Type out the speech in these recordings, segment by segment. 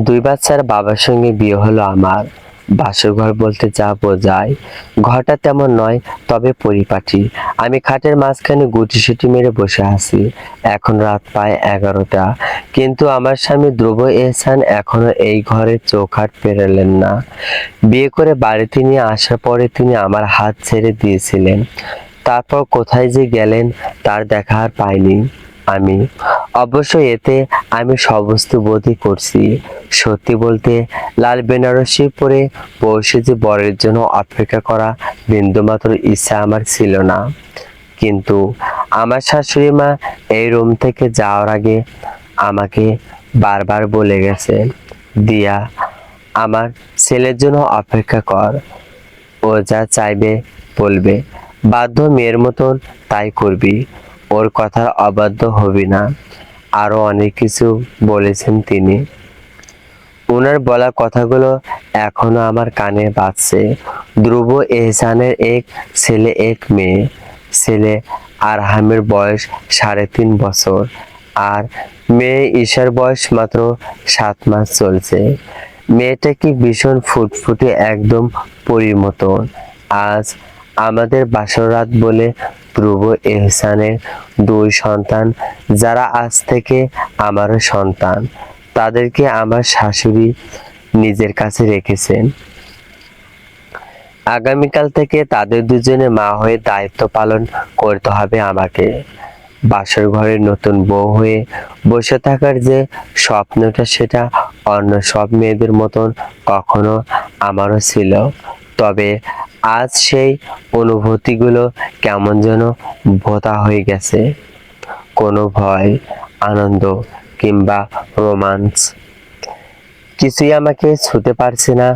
দুই বাচ্চার বাবার সঙ্গে বিয়ে হলো আমার। বাসর ঘর বলতে যা বোঝায়, ঘরটা তেমন নয়, তবে পরিপাটি। আমি খাটের মাঝখানে গুটিসুটি মেরে বসে আছি। এখন রাত প্রায় 11টা, কিন্তু আমার স্বামী ধ্রুব এহসান এখনো এই ঘরে চৌখাট পেরোলেন না। বিয়ে করে বাড়িতে নিয়ে আসার পরে তিনি আমার হাত ছেড়ে দিয়েছিলেন। তারপর কোথায় যে গেলেন তার দেখা আর পাইনি আমি। অবশ্য এতে আমি সমস্ত বোধই করছি। সত্যি বলতে, লাল বেনারসি পরে বসে যে বরের জন্য অপেক্ষা করা বিন্দুমাত্র ইচ্ছা আমার ছিল না। কিন্তু আমার শাশুড়ি মা এই রুম থেকে যাওয়ার আগে আমাকে বারবার বলে গেছে, দিয়া, আমার ছেলের জন্য অপেক্ষা কর। ও যা চাইবে বলবে, বাধ্য মেয়ের মতন তাই করবি, ওর কথার অবাধ্য হবি না। আরো অনেক কিছু বলেছেন তিনি। ওনার বলা কথাগুলো এখনো আমার কানে বাজছে। ধ্রুব এহসানের এক ছেলে, এক মেয়ে। ছেলে আরহামের বয়স 3.5 বছর, আর মেয়ে ঈশার বয়স মাত্র 7 মাস চলছে। মেয়েটা কি ভীষণ ফুটফুটে, একদম পরীর মতন। আজ আমাদের বাসর রাত বলে ধ্রুব এহসানের 2 সন্তান, যারা আজ থেকে আমারও সন্তান, তাদেরকে আমার শাশুড়ি নিজের কাছে রেখেছেন। আগামীকাল থেকে তাদের দুজনে মা হয়ে দায়িত্ব পালন করতে হবে আমাকে। বাসর ঘরে নতুন বউ হয়ে বসে থাকার যে স্বপ্নটা, সেটা অন্য সব মেয়েদের মতন কখনো আমারও ছিল। তবে আজ সেই অনুভূতিগুলো কেমন যেন ভোঁতা হয়ে গেছে। কোনো ভয়, আনন্দ কিংবা রোমান্স কিছুই আমাকে ছুঁতে পারছে না।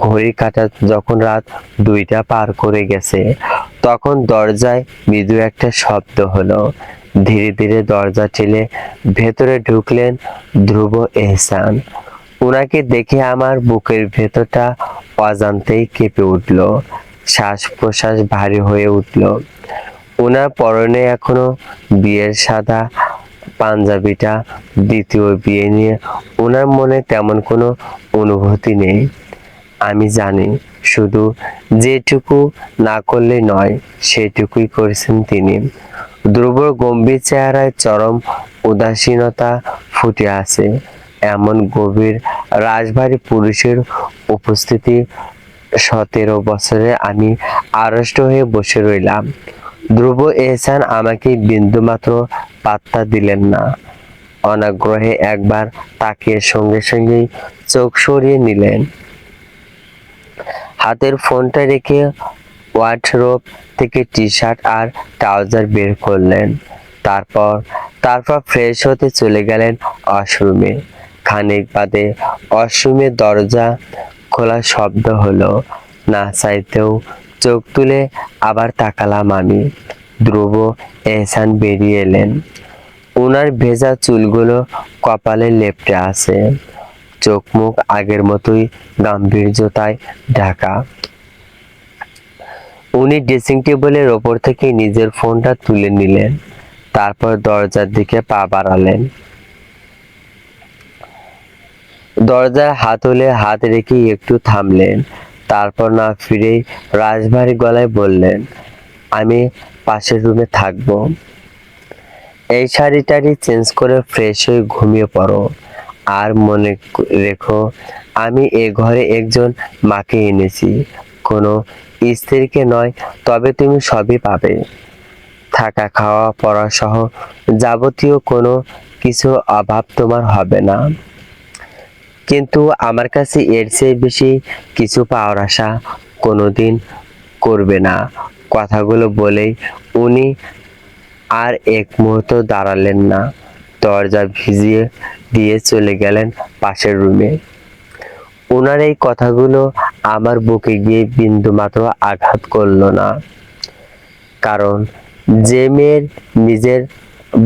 ঘড়ির কাঁটা যখন রাত 2টা পার করে গেছে, তখন দরজায় মৃদু একটা শব্দ হলো। ধীরে ধীরে দরজা ঠেলে ভেতরে ঢুকলেন ধ্রুব এহসান। ওনাকে দেখে আমার বুকের ভেতরটা অজান্তেই কেঁপে উঠল, শ্বাস প্রশ্বাস ভারী হয়ে উঠল। ওনার পরনে এখনো বিয়ের সাদা পাঞ্জাবিটা। দ্বিতীয় বিয়ে নিয়ে ওনার মনে তেমন কোনো অনুভূতি নেই, আমি জানি। শুধু যেটুকু না করলে নয়, সেটুকুই করেছেন তিনি। ধ্রুবর গম্ভীর চেহারায় চরম উদাসীনতা ফুটে আছে। এমন গভীর রাশভারী পুরুষের উপস্থিতি 17 বছরে আমি আড়ষ্ট হয়ে বসে রইলাম। ধ্রুব এহসান আমাকে বিন্দুমাত্র পাত্তা দিলেন না। অনাগ্রহে একবার তাকিয়ে সঙ্গে সঙ্গেই চোখ সরিয়ে নিলেন। হাতের ফোনটা রেখে ওয়ার্ডরোব থেকে টি-শার্ট আর ট্রাউজার বের করলেন। তারপর তারপর ফ্রেশ হতে চলে গেলেন ওয়াশরুমে। খানিক বাদে ওয়াশরুমের দরজা খোলার শব্দ হলো। না চাইতেও চোখ তুলে আবার তাকালাম আমি। ধ্রুব এহসান বেরিয়ে এলেন। ওনার ভেজা চুলগুলো কপালে লেপ্টে আছে, চোখ মুখ আগের মতোই গাম্ভীর্যতায় ঢাকা। উনি ড্রেসিং টেবিলের ওপর থেকে নিজের ফোনটা তুলে নিলেন। তারপর দরজার দিকে পা বাড়ালেন। দরজায় হাতলে হাত রেখে একটু থামলেন। তারপর না ফিরেই রাশভারী গলায় বললেন, আমি পাশের রুমে থাকবো। এই শাড়িটারি চেঞ্জ করে ফ্রেশ হয়ে ঘুমিয়ে পড়ো। আর মনে রেখো, আমি এ ঘরে একজন মাকে এনেছি, কোনো স্ত্রীকে নয়। তবে তুমি সবই পাবে, থাকা খাওয়া পড়া সহ যাবতীয় কোনো কিছু অভাব তোমার হবে না। কিন্তু আমার কাছে এর চেয়ে বেশি কিছু পাওয়ার আশা কোনোদিন করবে না। কথাগুলো বলেই উনি আর এক মুহূর্ত দাঁড়ালেন না। দরজা ভিজিয়ে দিয়ে চলে গেলেন পাশের রুমে। ওনার এই কথাগুলো আমার বুকে গিয়ে বিন্দুমাত্র আঘাত করলো না। কারণ যে মেয়ের নিজের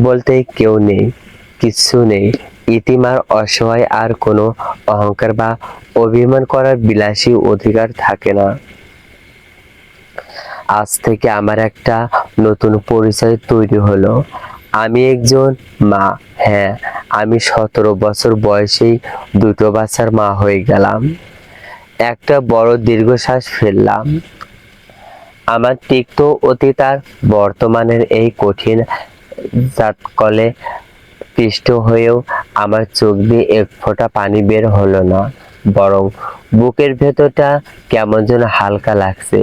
বলতে কেউ নেই, কিচ্ছু নেই, ইতিম আর অসহায়, আর কোনো অহংকার বা অভিমান করার বিলাসী অধিকার থাকে না। আজ থেকে আমার একটা নতুন পরিচয় তৈরি হলো। আমি একজন মা। হ্যাঁ, আমি 17 বছর বয়সেই দুটো বাচ্চার মা হয়ে গেলাম। একটা বড় দীর্ঘশ্বাস ফেললাম। আমার তিক্ত অতীত আর বর্তমানের এই কঠিন জাতকলে পিষ্ট হয়েও আমার চোখ দিয়ে এক ফোঁটা পানি বের হলো না, বরং বুকের ভেতরটা কেমন যেন হালকা লাগছে।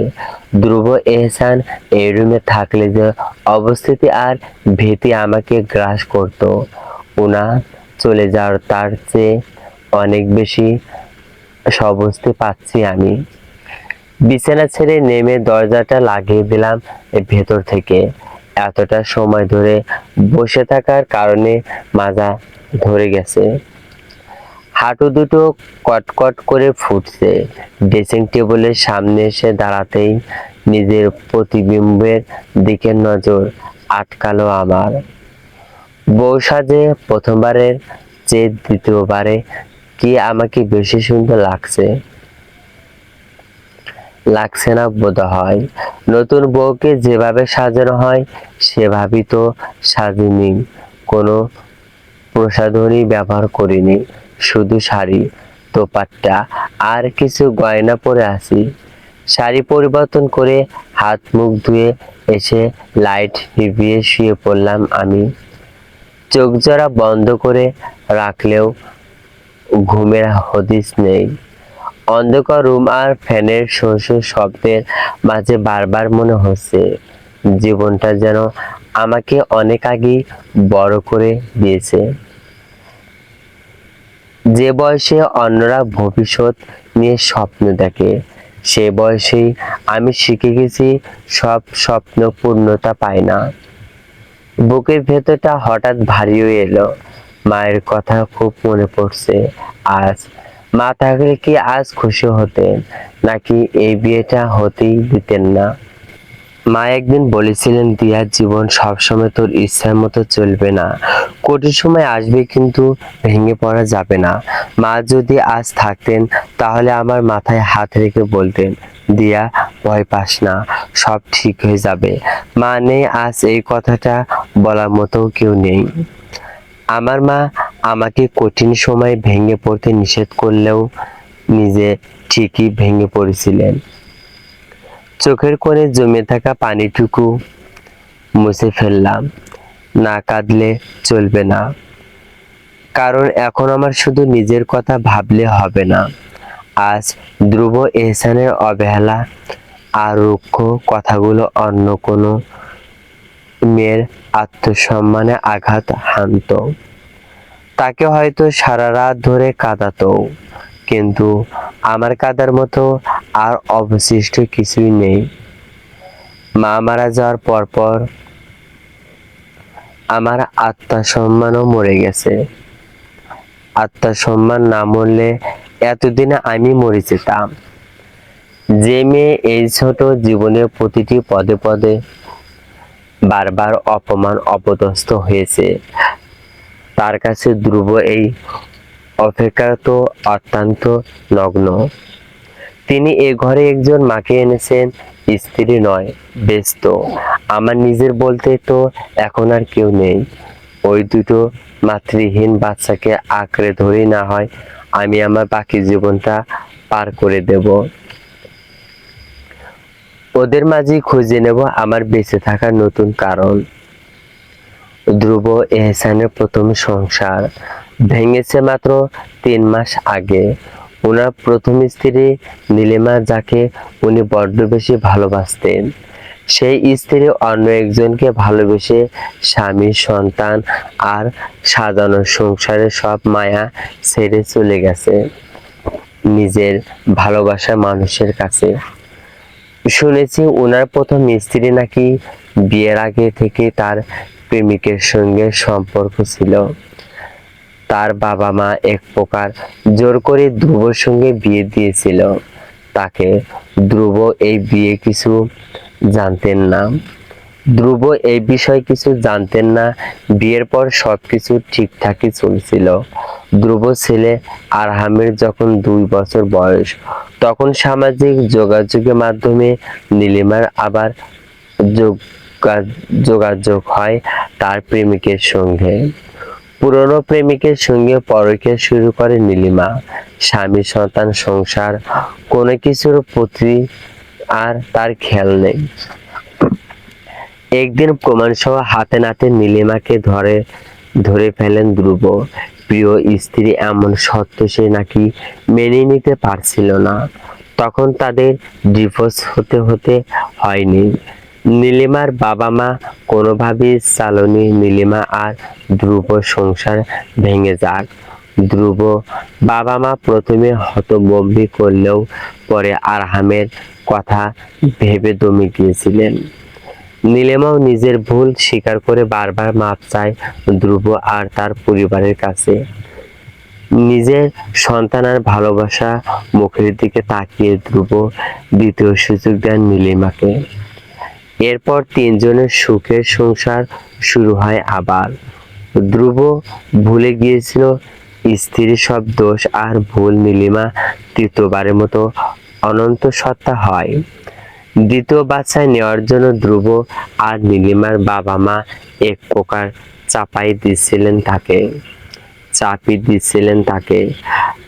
ধ্রুব এহসান এই রুমে থাকলে যে অবস্থিতি আর ভীতি আমাকে গ্রাস করত, ওনা চলে যাওয়ার তার চেয়ে অনেক বেশি স্বস্তি পাচ্ছি আমি। বিছানা ছেড়ে নেমে দরজাটা লাগিয়ে দিলাম ভেতর থেকে। এতটা সময় ধরে বসে থাকার কারণে মাজা ধরে গেছে, হাঁটু দুটো কটকট করে ফুটছে। ড্রেসিং টেবিলের সামনে এসে দাঁড়াতেই নিজের প্রতিবিম্বের দিকে নজর আটকালো আমার। বউ সাজে প্রথমবারের চেয়ে দ্বিতীয়বারে কি আমাকে বেশি সুন্দর লাগছে লাগছে না বোধ হয়। নতুন বউকে যেভাবে সাজানো হয় সেভাবেই তো সাজিনি, কোনো প্রসাধনী ব্যবহার করিনি, শুধু শাড়ি, দোপাট্টা আর কিছু গয়না পরে আছি। শাড়ি পরিবর্তন করে হাত মুখ ধুয়ে এসে লাইট নিভিয়ে শুয়ে পড়লাম আমি। চোখ জোড়া বন্ধ করে রাখলেও ঘুমের হদিস নেই। অন্ধকার রুম আর ফ্যানের শো শো শব্দের মাঝে বারবার মনে হচ্ছে জীবনটা যেন আমাকে অনেক আগেই বড় করে দিয়েছে। যে বয়সে অন্যরা ভবিষ্যৎ নিয়ে স্বপ্ন দেখে, সে বয়সেই আমি শিখে গেছি সব স্বপ্ন পূর্ণতা পায় না। বুকের ভেতরটা হঠাৎ ভারী হয়ে এলো। মায়ের কথা খুব মনে পড়ছে আজ। মা থাকলে কি আজ খুশি হতেন, নাকি এই বিয়েটা হতেই দিতেন না? মা একদিন বলেছিলেন, দিয়ার জীবন সবসময় তোর ইচ্ছার মতো চলবে না, কঠিন সময় আসবে, কিন্তু ভেঙে পড়া যাবে না। মা যদি আজ থাকতেন তাহলে আমার মাথায় হাত রেখে বলতেন, দিয়া ভয় পাস না, সব ঠিক হয়ে যাবে। মা নেই আজ, এই কথাটা বলার মতো কেউ নেই। আমার মা আমাকে কঠিন সময় ভেঙে পড়তে নিষেধ করলেও নিজে ঠিকই ভেঙে পড়েছিলেন। চোখের কোণে জমে থাকা পানিটুকু মুছে ফেললাম। না কাঁদলে চলবে না, কারণ এখন আমার শুধু নিজের কথা ভাবলে হবে না। আজ ধ্রুব এহসানের অবহেলা আর রুক্ষ কথাগুলো অন্য কোনো মেয়ের আত্মসম্মানে আঘাত হানত, তাকে হয়তো সারা রাত ধরে কাঁদাতো, কিন্তু আমার কাঁদার মতো আর অবশিষ্ট কিছুই নেই। মা মারা যাওয়ার পর আমার আত্মসম্মানও মরে গেছে। আত্মসম্মান না মরলে এতদিনে আমি মরে যেতাম। যে মেয়ে এই ছোট জীবনের প্রতিটি পদে পদে বারবার অপমান অপদস্থ হয়েছে, তার কাছে ধ্রুব এই অপেক্ষা তো অত্যন্ত নগ্ন। তিনি এ ঘরে একজন মাকে এনেছেন, স্ত্রী নয়, ব্যস্ত। আমার নিজের বলতে তো এখন আর কেউ নেই। ওই দুটো মাতৃহীন বাচ্চাকে আঁকড়ে ধরে না হয় আমি আমার বাকি জীবনটা পার করে দেব। ওদের মাঝেই খুঁজে নেব আমার বেঁচে থাকার নতুন কারণ। ধ্রুব এহসানের প্রথম সংসার ভেঙেছে মাত্র 3 মাস আগে। ওনার প্রথম স্ত্রী নীলিমা, যাকে উনি বড্ড বেশি ভালোবাসতেন, সেই স্ত্রী অন্য একজনকে ভালোবেসে স্বামী, সন্তান আর সাজানো সংসারের সব মায়া ছেড়ে চলে গেছে নিজের ভালোবাসার মানুষের কাছে। শুনেছি ওনার প্রথম স্ত্রী নাকি বিয়ের আগে থেকে তার প্রেমিকের সঙ্গে সম্পর্ক ছিল। তার বাবা মা এক প্রকার জোর করে ধ্রুবর সঙ্গে বিয়ে দিয়েছিল তাকে। ধ্রুব এই বিয়ে কিছু জানতেন না। ধ্রুব এই বিষয়ে কিছু জানতেন না। বিয়ের পর সবকিছু ঠিকঠাকই চলছিল। ধ্রুব ছেলে আরহামের যখন 2 বছর বয়স, তখন সামাজিক যোগাযোগের মাধ্যমে নীলিমার আবার যোগ যোগাযোগ হয় তার প্রেমিকের সঙ্গে। পুরনো প্রেমিকের সঙ্গে পরকীয়া শুরু করে নীলিমা। স্বামী, সন্তান, সংসার, কোনো কিছুর প্রতি আর তার খেয়াল নেই। একদিন প্রমাণসহ হাতে নাতে নীলিমাকে ধরে ফেলেন ধ্রুব। প্রিয় স্ত্রী এমন সত্য সে নাকি মেনে নিতে পারছিল না। তখন তাদের ডিভোর্স হতে হয়নি। নীলিমার বাবা মা কোনোভাবেই চালনি নীলিমা আর ধ্রুব সংসার ভেঙে যাক। ধ্রুব বাবা মা প্রথমে হতবম্বী করলেও পরে আরহামের কথা ভেবে দমে গিয়েছিলেন। নীলিমাও নিজের ভুল স্বীকার করে বারবার মাপ চায় ধ্রুব আর তার পরিবারের কাছে। নিজের সন্তান আর ভালোবাসা মুখের দিকে তাকিয়ে ধ্রুব দ্বিতীয় সুযোগ দেন নীলিমাকে। এরপর তিনজনের সুখের সংসার শুরু হয় আবার। ধ্রুব ভুলে গিয়েছিল স্ত্রীর সব দোষ আর ভুল। নীলিমা তৃতীয়বারের মতো অনন্ত সত্তা হয়। দ্বিতীয় বাচ্চা নেওয়ার জন্য ধ্রুব আর নীলিমার বাবা মা এক প্রকার চাপিয়ে দিচ্ছিলেন তাকে।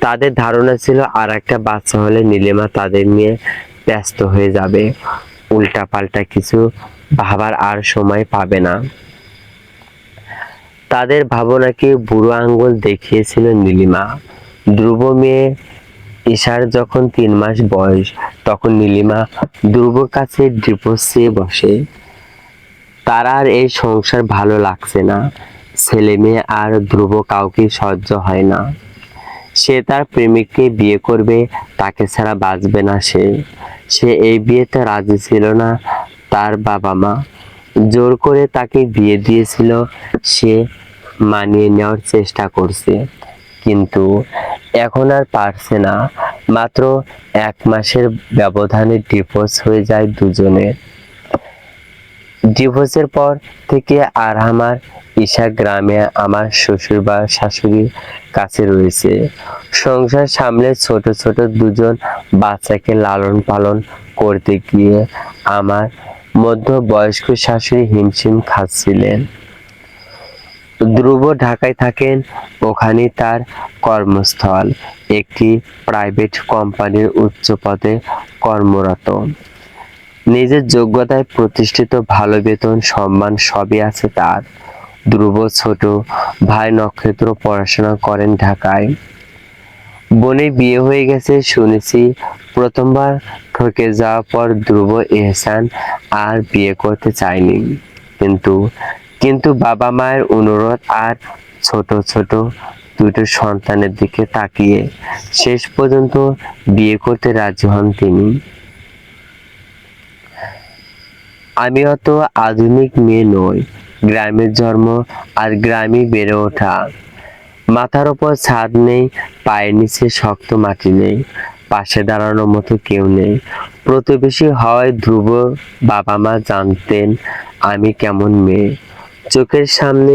তাদের ধারণা ছিল আর একটা বাচ্চা হলে নীলিমা তাদের নিয়ে ব্যস্ত হয়ে যাবে, উল্টাপাল্টা কিছু ভাবার আর সময় পাবে না। তাদের ভাবনাকে বুড়ো আঙ্গুল দেখিয়েছিল নীলিমা। ধ্রুব মেয়ে ঈশার যখন 3 মাস বয়স, তখন নীলিমা ধ্রুবর কাছে ডিভোর্স চেয়ে বসে। তার আর এই সংসার ভালো লাগছে না। ছেলে মেয়ে আর ধ্রুব কাউকে সহ্য হয় না। সে তার প্রেমিককে বিয়ে করবে, তাকে ছাড়া বাঁচবে না সে এই বিয়েতে রাজি ছিল না। তার বাবা মা জোর করে তাকে বিয়ে দিয়েছিল। সে মানিয়ে নেওয়ার চেষ্টা করছে, কিন্তু এখন আর পারছে না। মাত্র 1 মাসের ব্যবধানে ডিভোর্স হয়ে যায় দুজনের। ডিভোর্সের পর থেকে আরহাম আর ঈশা গ্রামে আমার শ্বশুর বা শাশুড়ির কাছে রয়েছে। সংসার সামলে ছোট ছোট দুজন বাচ্চাকে লালন পালন করতে গিয়ে আমার মধ্যবয়স্ক শাশুড়ি হিমশিম খাচ্ছিলেন। ধ্রুব ঢাকায় থাকেন, ওখানেই তার কর্মস্থল। একটি প্রাইভেট কোম্পানির উচ্চ পদে কর্মরত। নিজের যোগ্যতায় প্রতিষ্ঠিত, ভালো বেতন, সম্মান সবই আছে তার। ধ্রুব ছোট ভাই নক্ষত্র পড়াশোনা করেন ঢাকায়। বোনের বিয়ে হয়ে গেছে শুনেছি। প্রথমবার ঠকে যাওয়ার পর ধ্রুব এহসান আর বিয়ে করতে চায়নি, কিন্তু বাবা মায়ের অনুরোধ আর ছোট ছোট দুটো সন্তানের দিকে তাকিয়ে শেষ পর্যন্ত বিয়ে করতে রাজি হন তিনি। আমি অত আধুনিক মেয়ে নই, গ্রামের জন্ম আর গ্রামে বেড়ে ওঠা। মাথার ওপর ছাদ নেই, পায়ের নিচে শক্ত মাটি নেই, পাশে দাঁড়ানোর মতো কেউ নেই। প্রতিবেশী হওয়ায় ধ্রুব বাবা মা জানতেন আমি কেমন মেয়ে। চোখের সামনে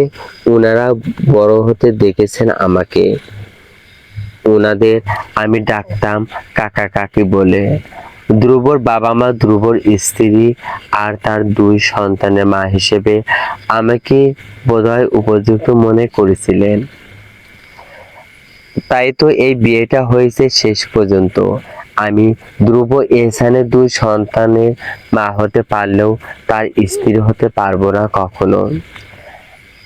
ওনারা বড় হতে দেখেছেন আমাকে। ওনাদের আমি ডাকতাম কাকা কাকি বলে। ধ্রুবর বাবা মা, ধ্রুবর স্ত্রী আর তার 2 সন্তানের মা হিসেবে আমাকে বোধহয় উপযুক্ত মনে করেছিলেন। তাই তো এই বিয়েটা হয়েছে শেষ পর্যন্ত। আমি ধ্রুব এহসানের 2 সন্তানের মা হতে পারলেও তার স্ত্রী হতে পারবো না কখনো।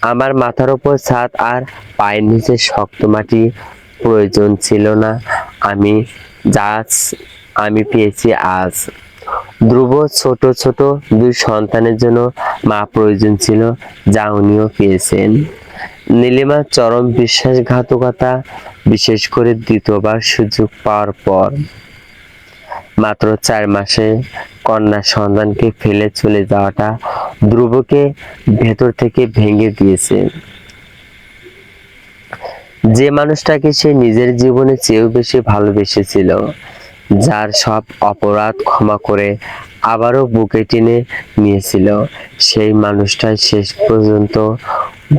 আমার মাথার ওপর ছাদ আর পায়ের নিচে শক্ত মাটি প্রয়োজন ছিল না আমি পেয়েছি আজ। ধ্রুব ছোট ছোট 2 সন্তানের জন্য মা প্রয়োজন ছিল, যা উনিও পেয়েছেন। নীলিমার চরম বিশ্বাসঘাতকতা, বিশেষ করে দ্বিতীয়বার সুযোগ পাওয়ার পর। মাত্র 4 মাসে কন্যা সন্তানকে ফেলে চলে যাওয়াটা ধ্রুবকে ভেতর থেকে ভেঙে দিয়েছে। যে মানুষটাকে সে নিজের জীবনে চেয়েও বেশি ভালোবেসেছিল, যার সব অপরাধ ক্ষমা করে আবারও বুকে টেনে নিয়েছিল, সেই মানুষটাই শেষ পর্যন্ত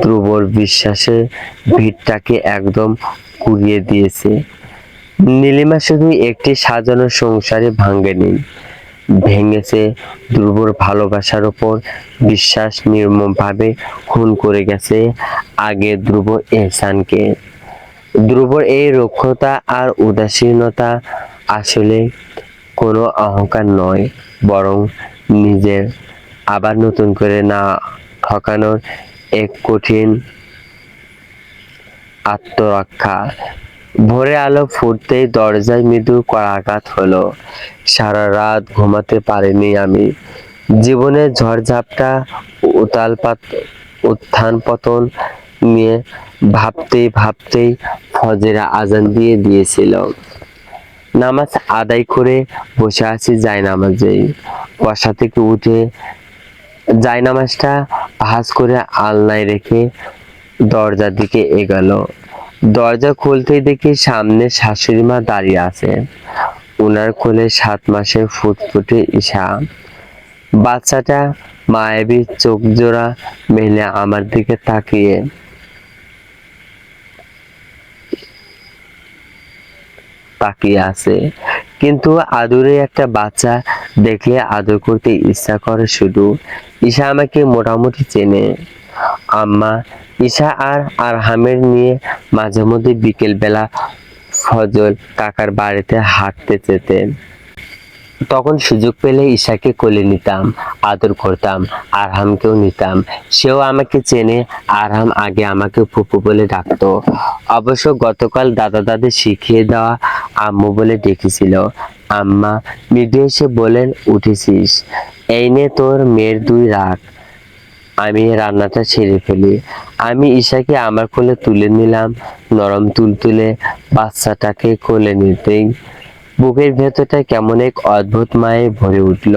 ধ্রুবর বিশ্বাসের ভিতটাকে একদম কুড়িয়ে দিয়েছে। নীলিমা শুধু একটি সাজানো সংসারে ভাঙেনি, ভেঙেছে, ধ্রুবর ভালোবাসার ওপর বিশ্বাস নির্মমভাবে খুন করে গেছে আগে ধ্রুব এহসানকে। ধ্রুবর এই রুক্ষতা আর উদাসীনতা আসলে কোনো অহংকার নয়, বরং নিজের আবার নতুন করে না ঠকানোর এক কঠিন আত্মরক্ষা। ভোরের আলো ফুটতেই দরজায় মৃদু করাঘাত হলো। সারা রাত ঘুমাতে পারিনি আমি। জীবনের ঝড়ঝাপটা, উত্থান পতন নিয়ে ভাবতেই ভাবতেই ফজরের আজান দিয়ে দিয়েছিল। নামাজ আদায় করে বসে আছি জায়নামাজেই। বসা থেকে উঠে জায়নামাজটা ভাঁজ করে আলনায় রেখে দরজার দিকে এগোলো। দরজা খুলতেই দেখি সামনে শাশুড়ি মা দাঁড়িয়ে আছে। উনার কোলে 7 মাসের ফুটফুটে ঈশা। বাচ্চাটা মায়াবী চোখ জোড়া মেলে আমার দিকে তাকিয়ে আছে। কিন্তু আদুরে একটা বাচ্চা দেখলে আদর করতে ইচ্ছা করে শুধু। ঈশা আমাকে মোটামুটি চেনে। আম্মা ঈশা আর আরহামের নিয়ে মাঝে মধ্যে বিকেল বেলা ফজল কাকার বাড়িতে হাঁটতে যেতেন। তখন সুযোগ পেলে ঈশাকে কোলে নিতাম, আদর করতাম, আরহামকেও নিতাম। সেও আমাকে চেনে। আরহাম আগে আমাকে ফুপু বলে ডাকতো। অবশ্য গতকাল দাদা দাদি শিখিয়ে দেওয়া আম্মু বলে ডেকেছিল। আম্মা মৃদু এসে বলেন, উঠেছিস? এই নে তোর মেয়ের 2 রাখ, আমি রান্নাটা সেরে ফেলি। আমি ঈশাকে আমার কোলে তুলে নিলাম। নরম তুলতুলে বাচ্চাটাকে কোলে নিতেই বুকের ভেতরটা কেমন এক অদ্ভুত মায়ে ভরে উঠল।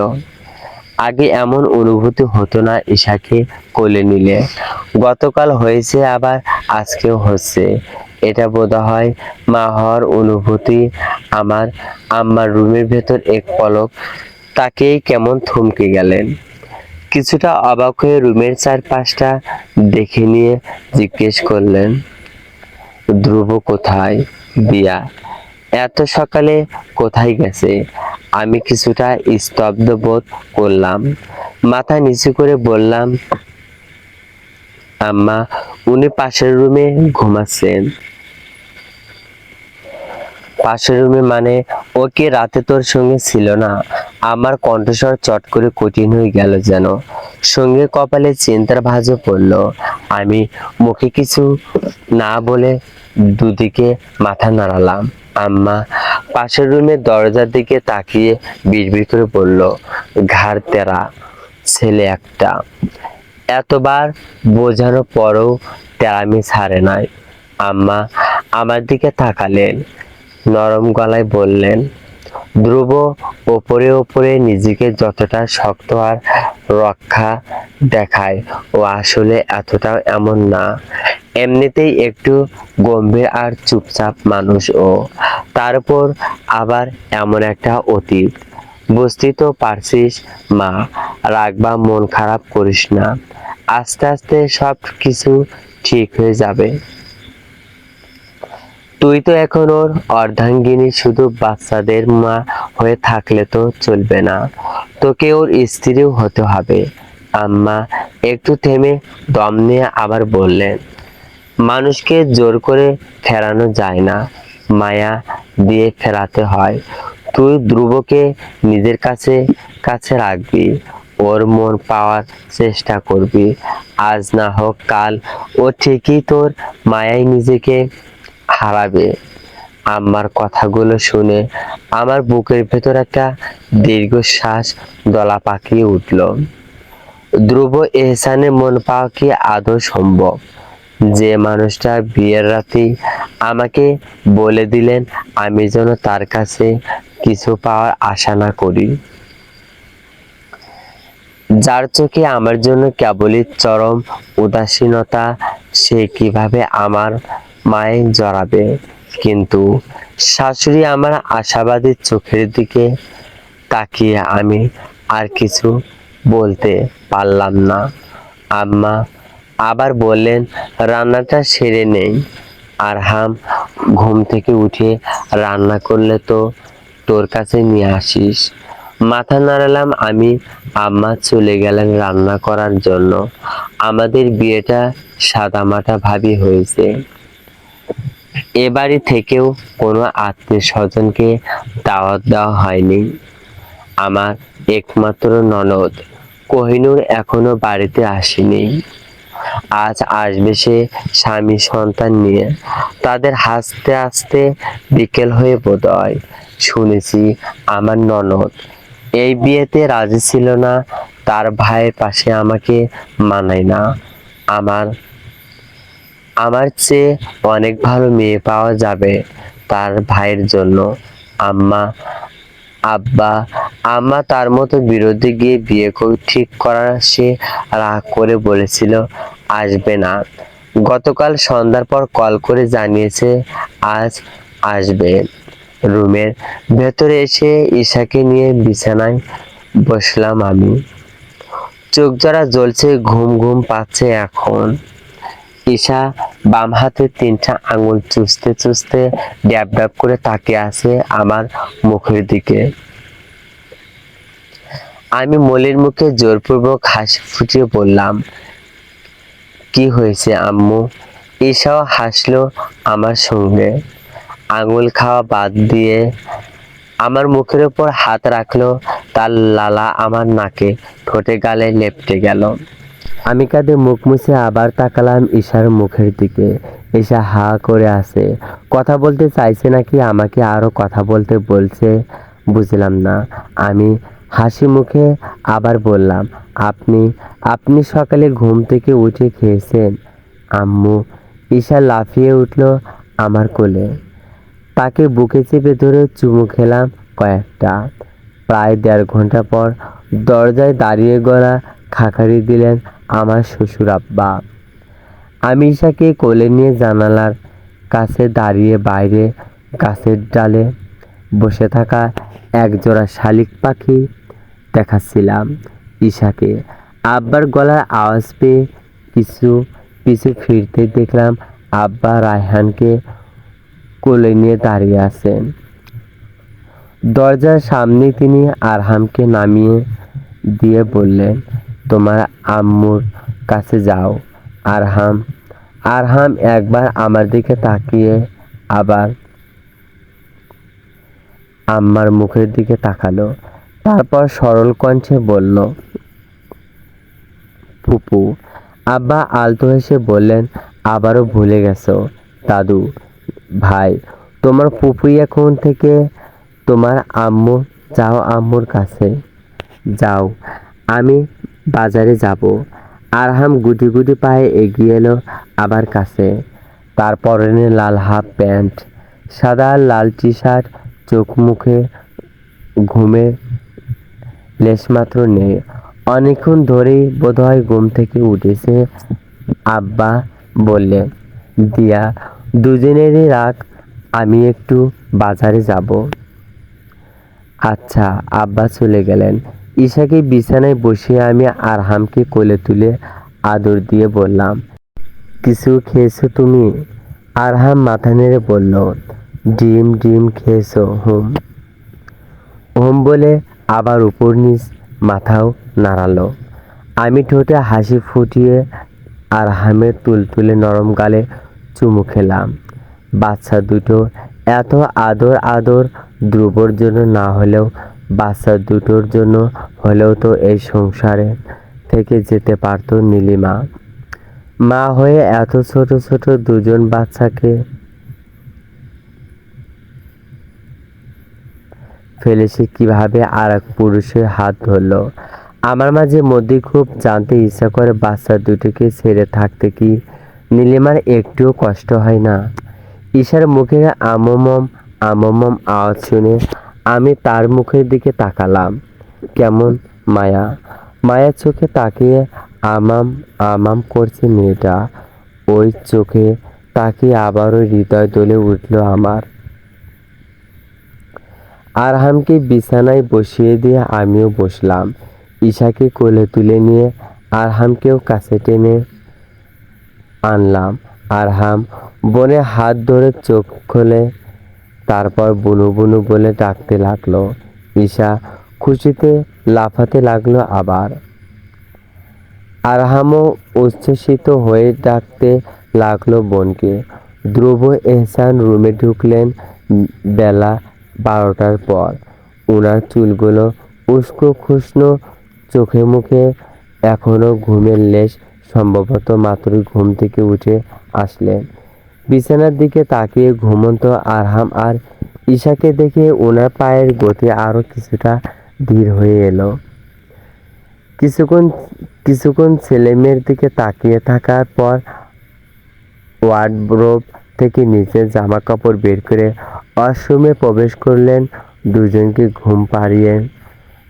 আগে এমন অনুভূতি হতো না ঈশাকে কোলে নিলে। গতকাল হয়েছে, আবার আজকেও হচ্ছে। এটা বোধহয় মা হওয়ার অনুভূতি। আমার আম্মার রুমের ভেতর এক পলক তাকেই কেমন থমকে গেলেন। কিছুটা অবাক হয়ে রুমের চারপাশটা দেখে নিয়ে জিজ্ঞেস করলেন, ধ্রুব কোথায়? দিয়া এত সকালে কোথায় গেছে? আমি কিছুটা স্তব্ধ বোধ করলাম। মাথা নিচু করে বললাম, আম্মা উনি পাশের রুমে ঘুমাচ্ছেন। পাশের রুমে মানে? ও কি রাতে তোর সঙ্গে ছিল না? আমার কণ্ঠস্বর চট করে কঠিন হয়ে গেল যেন। সঙ্গে কপালে চিন্তার ভাঁজও পড়ল। আমি মুখে কিছু না বলে দুদিকে মাথা নাড়ালাম। আম্মা পাশের রুমের দরজার দিকে তাকিয়ে বিড়বিড় করে বলল, ঘাড় তেরা ছেলে একটা। এতবার বোঝানোর পরও তেরামি ছাড়ে নাই। আম্মা আমার দিকে তাকালেন, নরম গলায় বললেন, ধ্রুব ওপরে ওপরে নিজেকে যতটা শক্ত আর রক্ষা দেখায় ও আসলে এতটাও এমন না। এমনিতেই একটু গম্ভীর আর চুপচাপ মানুষ ও। তার উপর আবার এমন একটা অতীত। বুঝতেই তো পারছিস মা, রাগ বা মন খারাপ করিস না। আস্তে আস্তে সব কিছু ঠিক হয়ে যাবে। তুই তো এখন ওর অর্ধাঙ্গিনী, শুধু বাচ্চাদের মা হয়ে থাকলে তো চলবে না, তোকে ওর স্ত্রীও হতে হবে। আম্মা একটু থেমে দম নিয়ে আবার বললেন, মানুষকে জোর করে ফেরানো যায় না, মায়া দিয়ে ফেরাতে হয়। তুই ধ্রুবকে নিজের কাছে কাছে রাখবি, ওর মন পাওয়ার চেষ্টা করবি। আজ না হোক কাল ও ঠিকই তোর মায়ায় নিজেকে হারাবে। আম্মার কথাগুলো শুনে আমার বুকের ভেতর একটা দীর্ঘশ্বাস দলা পাকিয়ে উঠল। ধ্রুব এহসানের মন পাওয়া কি আদৌ সম্ভব? যে মানুষটা বিয়ের রাতেই আমাকে বলে দিলেন আমি যেন তার কাছে কিছু পাওয়ার আশা না করি। যার চোখে আমার জন্য কেবলই চরম উদাসীনতা, সে কিভাবে আমার মায়ে জড়াবে? কিন্তু শাশুড়ি আমার আশাবাদী চোখের দিকে তাকিয়ে আমি আর কিছু বলতে পারলাম না। আম্মা আবার বললেন, রান্নাটা সেরে নেই। আরহাম ঘুম থেকে উঠে রান্না করলে তো তোর কাছে নিয়ে আসিস। মাথা নাড়ালাম আমি। আম্মা চলে গেলেন রান্না করার জন্য। আমাদের বিয়েটা সাদামাটা ভাবে হয়েছে। এ বাড়ি থেকেও কোনো আত্মীয় স্বজনকে দাওয়াত দেওয়া হয়নি। আমার একমাত্র ননদ কোহিনূর এখনো বাড়িতে আসেনি। আজ আসবে সে স্বামী সন্তান নিয়ে। তাদের হাসতে হাসতে বিকেল হয়ে বোধহয়। শুনেছি আমার ননদ এই বিয়েতে রাজি ছিল না। তার ভাইয়ের পাশে আমাকে মানায় না। আমার আমার চেয়ে অনেক ভালো মেয়ে পাওয়া যাবে তার ভাইয়ের জন্য। আম্মা আব্বা আম্মা তার মতো বিরোধে গিয়ে বিয়ে ঠিক করার সে রাগ করে বলেছিল আসবে না। গতকাল সন্ধ্যার পর কল করে জানিয়েছে আজ আসবে। রুমের ভেতরে এসে ঈশাকে নিয়ে বিছানায় বসলাম আমি। চোখ জোড়া জ্বলছে, ঘুম ঘুম পাচ্ছে এখন। ঈশা বাম হাতে 3টা আঙুল চুষতে চুষতে ড্যাব ড্যাব করে তাকিয়ে আছে আমার মুখের দিকে। আমি মলির মুখে জোরপূর্বক হাসি ফুটিয়ে বললাম, কি হয়েছে আম্মু? ঈশাও হাসলো আমার সঙ্গে। আঙুল খাওয়া বাদ দিয়ে আমার মুখের উপর হাত রাখলো। তার লালা আমার নাকে ঠোঁটে গালে লেপটে গেল। আমি কাঁধে মুখ মুছে আবার তাকালাম ঈশার মুখের দিকে। ঈশা হা করে আছে। কথা বলতে চাইছে নাকি আমাকে আরো কথা বলতে বলছে বুঝলাম না। আমি হাসি মুখে আবার বললাম, আপনি আপনি সকালে ঘুম থেকে উঠে খেয়েছেন আম্মু? ঈশা লাফিয়ে উঠল আমার কোলে। তাকে বুকে চেপে ধরে চুমু খেলাম কয়েকটা। প্রায় 1.5 ঘন্টা পর দরজায় দাঁড়িয়ে গলা খাকারি দিলেন আমার শ্বশুর আব্বা। আমি ঈশাকে কোলে নিয়ে জানালার কাছে দাঁড়িয়ে বাইরে গাছের ডালে বসে থাকা একজোড়া শালিক পাখি দেখাচ্ছিলাম ঈশাকে। আব্বার গলার আওয়াজ পেয়ে কিছু পিছু ফিরতে দেখলাম আব্বা রায়হানকে কোলে নিয়ে দাঁড়িয়ে আছেন। দরজার সামনে তিনি আরহামকে নামিয়ে দিয়ে বললেন, তোমার আম্মুর কাছে যাও। আরহাম আরহাম একবার আমার দিকে তাকিয়ে আবার আম্মার মুখের দিকে তাকালো। তারপর সরল কণ্ঠে বলল, ফুপু। আব্বা আলতো হেসে বললেন, আবারও ভুলে গেছো দাদু ভাই? তোমার ফুপুই এখন থেকে তোমার আম্মু। যাও আম্মুর কাছে যাও, আমি বাজারে যাব। আরহাম গুটি গুটি পায়ে এগিয়ে এলো আবার কাছে। তার পরনে লাল হাফ প্যান্ট, সাদা আর লাল টি শার্ট। চোখ মুখে ঘুমের লেশমাত্র নেই। অনেকক্ষণ ধরেই বোধহয় ঘুম থেকে উঠেছে। আব্বা বললেন, দিয়া দুজনেরই রাগ, আমি একটু বাজারে যাব। আচ্ছা। আব্বা চলে গেলেন। ঈশাকে বিছানায় বসিয়ে আমি আরহামকে কোলে তুলে আদর দিয়ে বললাম, কিছু খেয়েছো তুমি? আরহাম মাথা নেড়ে বলল, ডিম ডিম খেয়েছো হুম। হুম বলে আবার উপর নিচ মাথাও নাড়ালো। আমি ঠোঁটে হাসি ফুটিয়ে আরহামের তুলতুলে নরম গালে চুমু খেলাম। বাচ্চা দুটো এত আদর আদর ধ্রুবর জন্য না হলেও বাচ্চা দুটোর জন্য হলেও তো এই সংসারে থেকে যেতে পারতো নীলিমা। মা হয়ে এত ছোট ছোট দুজন বাচ্চাকে ফেলে সে কিভাবে আর এক পুরুষের হাত ধরলো? আমার মাঝে মধ্যে খুব জানতে ইচ্ছা করে বাচ্চা দুটোকে ছেড়ে থাকতে কি নীলিমার একটুও কষ্ট হয় না? ঈশার মুখে আমমম আমমম আওয়াজ শুনে আমি তার মুখের দিকে তাকালাম। কেমন মায়া মায়া চোখে তাকিয়ে আমাম আমাম করছে মেয়েটা। ওই চোখে তাকিয়ে আবারও হৃদয় জ্বলে উঠল আমার। আরহামকে বিছানায় বসিয়ে দিয়ে আমিও বসলাম। ঈশাকে কোলে তুলে নিয়ে আরহামকেও কাছে টেনে আনলাম। আরহাম বনে হাত ধরে চোখ খোলে, তারপর বুনু বুনু বলে ডাকতে লাগলো। ঈশা খুশিতে লাফাতে লাগলো আবার। আরহামও উচ্ছ্বসিত হয়ে ডাকতে লাগলো বোনকে। ধ্রুব এহসান রুমে ঢুকলেন বেলা 12টার পর। ওনার চুলগুলো উস্কো খুস্কো, চোখে মুখে এখনো ঘুমের লেশ, সম্ভবত মাত্রই ঘুম থেকে উঠে আসলেন। বিছানার দিকে তাকিয়ে ঘুমন্ত আরহাম আর ঈশাকে দেখে ওনার পায়ের গতি আরো কিছুটা ধীর হয়ে এলো। কিছুক্ষণ ছেলেমেয়ের দিকে তাকিয়ে থাকার পর ওয়ার্ডরোব থেকে নিচের জামা কাপড় বের করে ওয়াশরুমে প্রবেশ করলেন। দুজনকে ঘুম পাড়িয়ে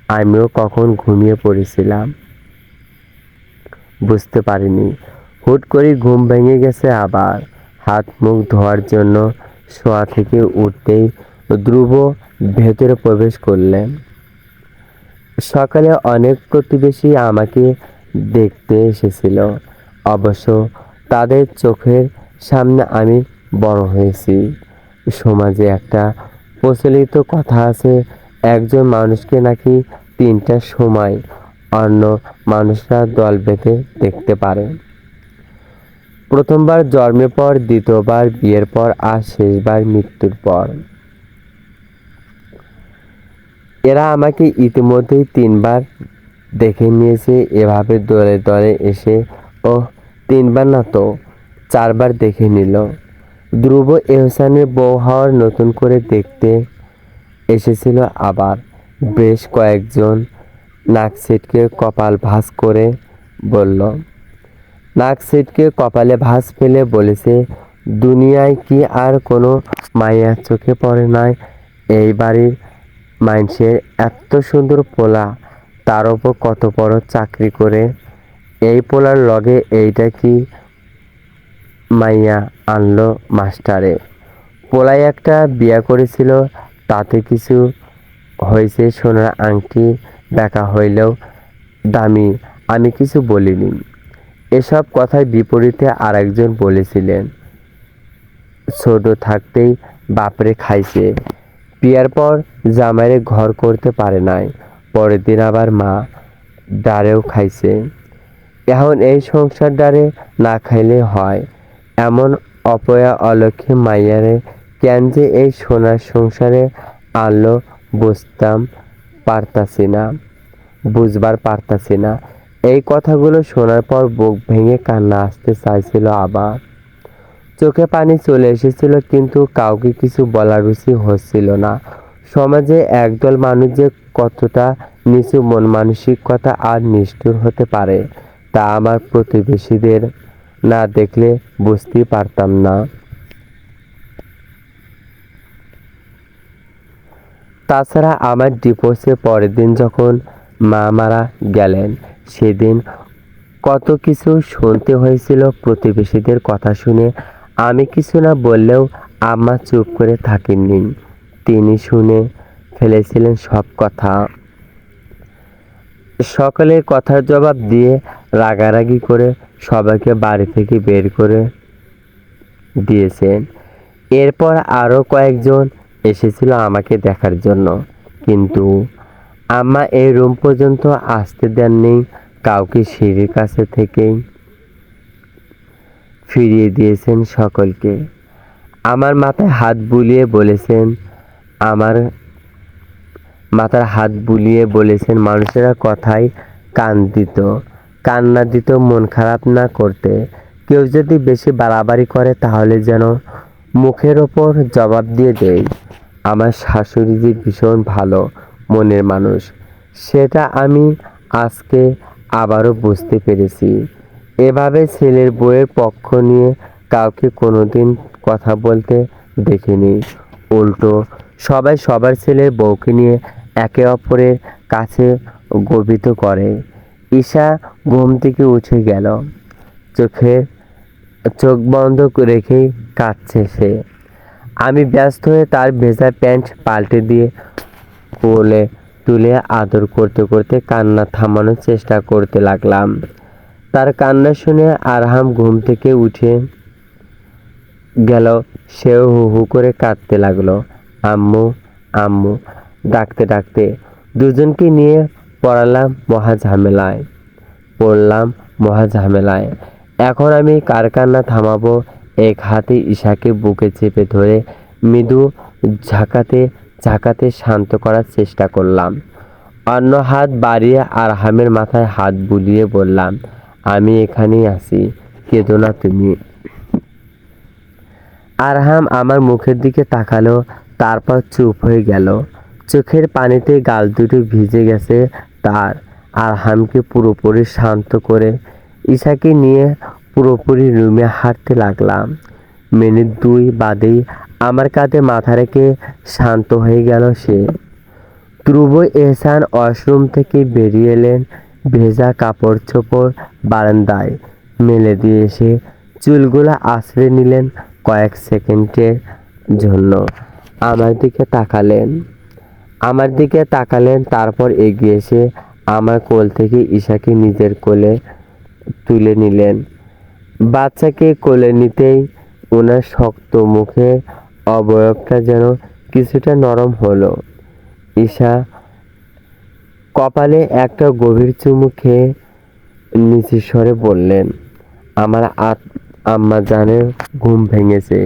আমিও কখন ঘুমিয়ে পড়েছিলাম বুঝতে পারিনি। হুট করে ঘুম ভেঙে গেছে আবার। হাত মুখ ধোয়ার জন্য শোয়া থেকে উঠতেই ধ্রুব ভেতরে প্রবেশ করলেন। সকালে অনেক প্রতিবেশী আমাকে দেখতে এসেছিল। অবশ্য তাদের চোখের সামনে আমি বড় হয়েছি। সমাজে একটা প্রচলিত কথা আছে, একজন মানুষকে নাকি 3টার সময় অন্য মানুষরা দল বেঁধে দেখতে পারে। প্রথমবার জন্মের পর, দ্বিতীয়বার বিয়ের পর, আর শেষবার মৃত্যুর পর। এরা আমাকে ইতিমধ্যেই 3বার দেখে নিয়েছে এভাবে দলে দলে এসে। ও 3বার না তো 4বার দেখে নিল। ধ্রুব এহসানের বউ হওয়ার নতুন করে দেখতে এসেছিল আবার। বেশ কয়েকজন নাক ছিটকে কপাল ভাঁজ করে বলল, নাক ছিটকে কপালে ভাঁজ ফেলে বলেছে, দুনিয়ায় কি আর কোনো মাইয়ার চোখে পড়ে নাই? এই বাড়ির মানুষের এত সুন্দর পোলা, তার ওপর কত বড় চাকরি করে। এই পোলার লগে এইটা কি মাইয়া আনলো মাস্টারে? পোলাই একটা বিয়া করেছিল, তাতে কিছু হয়েছে, সোনার আংটি দেখা হইলেও দামি। আমি কিছু বলিনি। এসব কথার বিপরীতে আরেকজন বলেছিলেন, ছোট থাকতেই বাপরে খাইছে, বিয়ার পর জামাইরে ঘর করতে পারে নাই, পরের দিন আবার মা ডারেও খাইছে। এখন এই সংসার ডারে না খাইলে হয়? এমন অপয়া অলক্ষী মাইয়ারে কেন যে এই সোনার সংসারে আনলো বুঝবার পারতাছি না। এই কথাগুলো শোনার পর বুক ভেঙে কান্না আসতে চাইছিল আবার। চোখে পানি চলে এসেছিল, কিন্তু কাউকে কিছু বলার রুচি হচ্ছিল না। সমাজে একদল মানুষ যে কতটা নিচু মন মানসিকতা আর নিষ্ঠুর হতে পারে তা আমার প্রতিবেশীদের না দেখলে বুঝতেই পারতাম না। তাছাড়া আমার ডিভোর্সের পরের দিন যখন মা মারা গেলেন, সেদিন কত কিছু শুনতে হয়েছিল প্রতিবেশীদের কথা শুনে। আমি কিছু না বললেও আম্মা চুপ করে থাকেননি। তিনি শুনে ফেলেছিলেন সব কথা। সকলের কথার জবাব দিয়ে রাগারাগি করে সবাইকে বাড়ি থেকে বের করে দিয়েছেন। এরপর আরও কয়েকজন এসেছিল আমাকে দেখার জন্য, কিন্তু আম্মা এই রুম পর্যন্ত আসতে দেননি। কাউকে সিঁড়ির কাছে থেকেই ফিরিয়ে দিয়েছেন সকলকে। আমার মাথায় হাত বুলিয়ে বলেছেন মানুষেরা কথায় কান না দিত, মন খারাপ না করতে। কেউ যদি বেশি বাড়াবাড়ি করে তাহলে যেন মুখের ওপর জবাব দিয়ে দেয়। আমার শাশুড়ি যে ভীষণ ভালো মনের মানুষ, সেটা আমি আজকে আবারও বুঝতে পেরেছি। এভাবে ছেলের বউয়ের পক্ষ নিয়ে কাউকে কোনোদিন কথা বলতে দেখিনি। উল্টো সবাই সবার ছেলের বউকে নিয়ে একে অপরের কাছে গর্বিত করে। ঈশা ঘুম থেকে উঠে গেল, চোখ বন্ধ রেখেই কাঁদছে সে। আমি ব্যস্ত হয়ে তার ভেজা প্যান্ট পাল্টে দিয়ে কোলে তুলে আদর করতে করতে কান্না থামানোর চেষ্টা করতে লাগলাম। তার কান্না শুনে আরহাম ঘুম থেকে উঠে গেল। সেও হু হু করে কাঁদতে লাগলো। আম্মু আম্মু ডাকতে ডাকতে দুজনকে নিয়ে পড়লাম মহা ঝামেলায়। এখন আমি কার কান্না থামাবো? এক হাতে ঈশাকে বুকে চেপে ধরে মৃদু ঝাঁকাতে ঝাঁকাতে শান্ত করার চেষ্টা করলাম। অন্য হাত বাড়িয়ে আরহামের মাথায় হাত বুলিয়ে বললাম, আমি এখানেই আছি, কেঁদো না তুমি। আরহাম আমার মুখের দিকে তাকালো, তারপর চুপ হয়ে গেল। চোখের পানিতে গাল দুটো ভিজে গেছে তার। আরহামকে পুরোপুরি শান্ত করে ঈশাকে নিয়ে পুরোপুরি রুমে হাঁটতে লাগলাম। মিনিট 2 বাদেই আমার কাঁধে মাথা রেখে শান্ত হয়ে গেল সে। ধ্রুব এহসান ওয়াশরুম থেকে বেরিয়ে এলেন। ভেজা কাপড় চোপড় বারান্দায় মেলে দিয়ে এসে চুলগুলো আঁচড়ে নিলেন কয়েক সেকেন্ডের জন্য। আমার দিকে তাকালেন, তারপর এগিয়ে এসে আমার কোল থেকে ঈশাকে নিজের কোলে তুলে নিলেন। বাচ্চাকে কোলে নিতেই ওনার শক্ত মুখের অবয়বটা যেন কিছুটা নরম হলো। ঈশা কপালে একটা গভীর চুমু খেয়ে নিচু স্বরে বললেন, আমার আম্মা জানের ঘুম ভেঙেছে।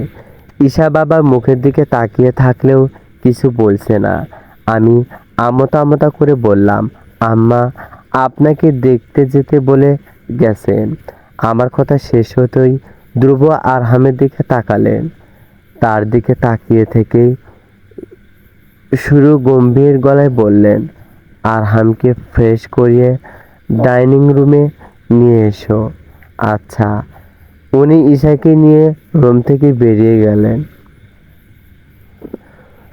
ঈশা বাবার মুখের দিকে তাকিয়ে থাকলেও কিছু বলছে না। আমি আমতা আমতা করে বললাম, আম্মা আপনাকে দেখতে যেতে বলে গেছেন। আমার কথা শেষ হতেই ধ্রুব আরহামের দিকে তাকালেন। তার দিকে তাকিয়ে থেকেই শুরু গম্ভীর গলায় বললেন, আরহামকে ফ্রেশ করিয়ে ডাইনিং রুমে নিয়ে এসো। আচ্ছা। উনি ঈশাকে নিয়ে রুম থেকে বেরিয়ে গেলেন।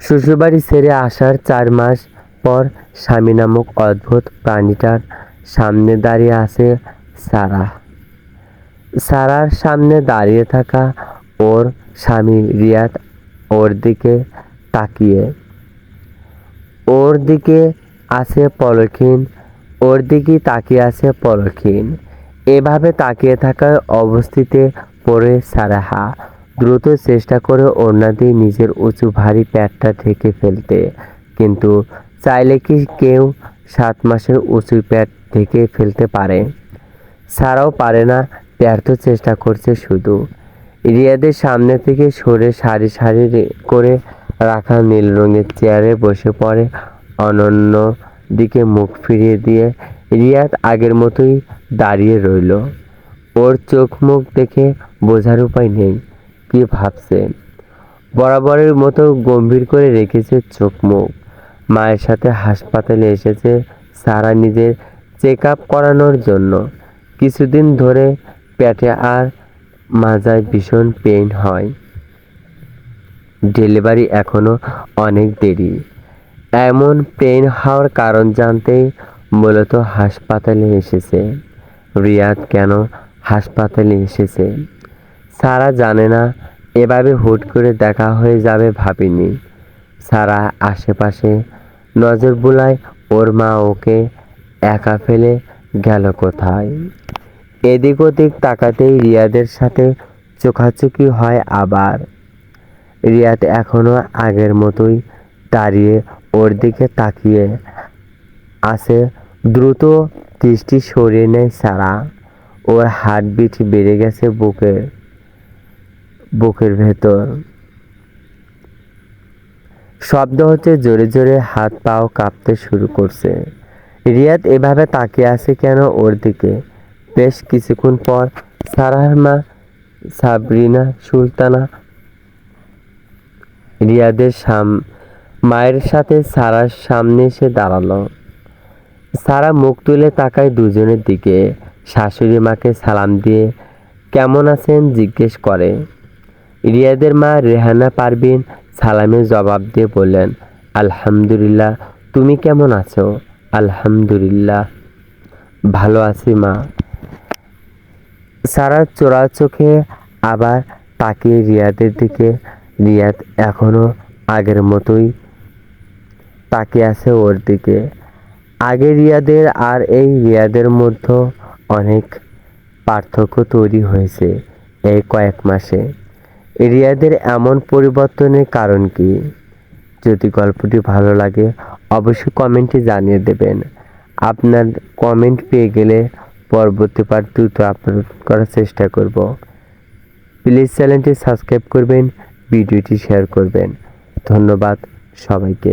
শ্বশুরবাড়ি ছেড়ে আসার 4 মাস পর স্বামী নামক অদ্ভুত প্রাণীটার সামনে দাঁড়িয়ে আছে সারা। সারার সামনে দাঁড়িয়ে থাকা ওর স্বামী রিয়াদ ওর দিকে তাকিয়ে ওর দিকে আছে পলকহীন। এভাবে তাকিয়ে থাকার অবস্থিতে পড়ে সারাহা দ্রুত চেষ্টা করে ওড়না দিয়ে নিজের উঁচু ভারী পেটটা ঢেকে ফেলতে। কিন্তু চাইলে কি কেউ 7 মাসের উঁচু পেট ঢেকে ফেলতে পারে? সারাও পারে না, ব্যর্থ চেষ্টা করছে শুধু। রিয়াদের সামনে থেকে সরে সারি সারি করে রাখা নীল রঙের চেয়ারে বসে পড়ে। অনন্য দিকে মুখ ফিরিয়ে দিয়ে রিয়াদ আগের মতোই দাঁড়িয়ে রইল। ওর চোখ মুখ দেখে বোঝার উপায় নেই কি ভাবছে। বরাবরের মতো গম্ভীর করে রেখেছে চোখ মুখ। মায়ের সাথে হাসপাতালে এসেছে সারা নিজের চেক আপ করানোর জন্য। কিছুদিন ধরে পেটে আর মাজায় ভীষণ পেইন হয়। ডেলিভারি এখনো অনেক দেরি। এমন পেইন হওয়ার কারণ জানতেই মূলত হাসপাতালে এসেছে। রিয়াদ কেন হাসপাতালে এসেছে সারা জানে না। এভাবে হুট করে দেখা হয়ে যাবে ভাবিনি। সারা আশেপাশে নজর বুলায়, ওর মা ওকে একা ফেলে গেল কোথায়। এদিক ওদিক তাকাতেই রিয়াদের সাথে চোখাচোখি হয় আবার। রিয়াদ এখনো আগের মতোই দাঁড়িয়ে ওর দিকে তাকিয়ে আছে। দ্রুত দৃষ্টি সরিয়ে নেয় সারা। ওর হার্টবিট বেড়ে গেছে বুকের ভেতর। শব্দ হচ্ছে জোরে জোরে, হাত পাও কাঁপতে শুরু করছে। রিয়াদ এভাবে তাকিয়ে আছে কেন ওর দিকে? বেশ কিছুক্ষণ পর সারার মা সাবরিনা সুলতানা রিয়াদের মায়ের সাথে সারার সামনে এসে দাঁড়ালো। সারা মুখ তুলে তাকায় দুজনের দিকে। শাশুড়ি মাকে সালাম দিয়ে কেমন আছেন জিজ্ঞেস করে। রিয়াদের মা রেহানা পারভিন সালামের জবাব দিয়ে বললেন, আলহামদুলিল্লাহ। তুমি কেমন আছো? আলহামদুলিল্লাহ ভালো আছি মা। সারা চোরা চোখে আবার তাকিয়ে রিয়াদের দিকে। রিয়াদ এখনো আগের মতোই তাকিয়ে আছে ওর দিকে। আগে রিয়াদের আর এই রিয়াদের মধ্যে অনেক পার্থক্য তৈরি হয়েছে এই কয়েক মাসে। রিয়াদের এমন পরিবর্তনের কারণ কি? যদি গল্পটি ভালো লাগে অবশ্যই কমেন্টে জানিয়ে দেবেন। আপনার কমেন্ট পেয়ে গেলে পরবর্তী পার্ট দ্রুত আপলোড করার চেষ্টা করব। প্লিজ চ্যানেলটি সাবস্ক্রাইব করবেন, ভিডিওটি শেয়ার করবেন। ধন্যবাদ সবাইকে।